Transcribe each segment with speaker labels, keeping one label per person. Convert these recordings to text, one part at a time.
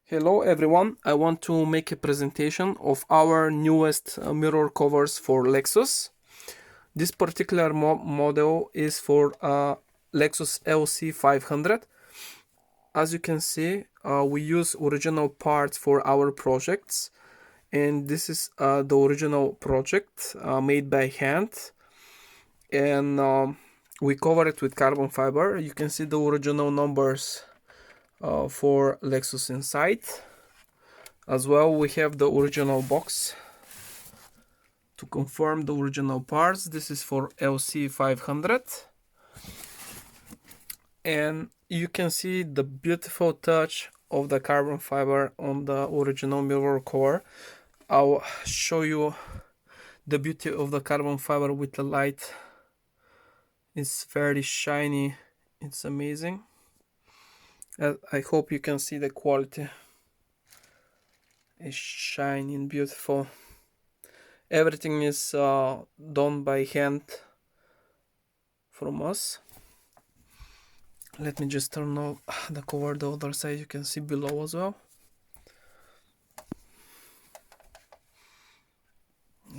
Speaker 1: Hello everyone, I want to make a presentation of our newest mirror covers for Lexus. This particular model is for Lexus LC 500. As you can see, we use original parts for our projects, and this is the original project made by hand, and we cover it with carbon fiber. You can see the original numbers for Lexus inside. As well, we have the original box to confirm the original parts. This is for LC 500. And you can see the beautiful touch of the carbon fiber on the original mirror cover. I'll show you the beauty of the carbon fiber with the light. It's very shiny. It's amazing. I hope you can see the quality. It's shiny and beautiful. Everything is done by hand from us. Let me just turn off the cover the other side. You can see below as well.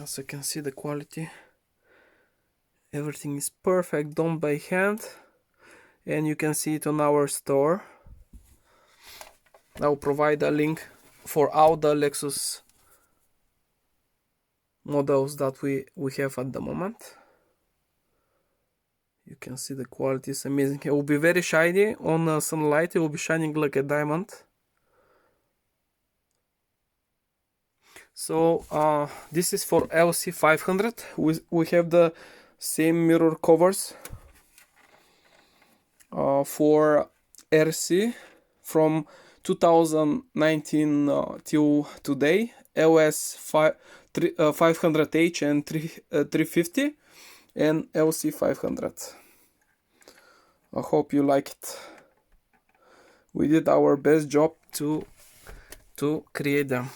Speaker 1: As you can see, the quality, everything is perfect, done by hand, and you can see it on our store. I'll provide a link for all the Lexus models that we have at the moment. You can see the quality is amazing. It will be very shiny on sunlight. It will be shining like a diamond. So this is for LC 500. We have the same mirror covers for RC from 2019 till today. LS 500H and 350 and LC 500. I hope you like it. We did our best job to create them.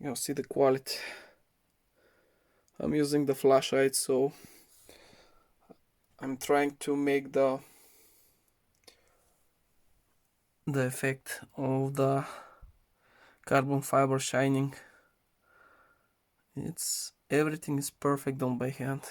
Speaker 1: You'll see the quality. I'm using the flashlight, so I'm trying to make the effect of the carbon fiber shining. Everything is perfect done by hand.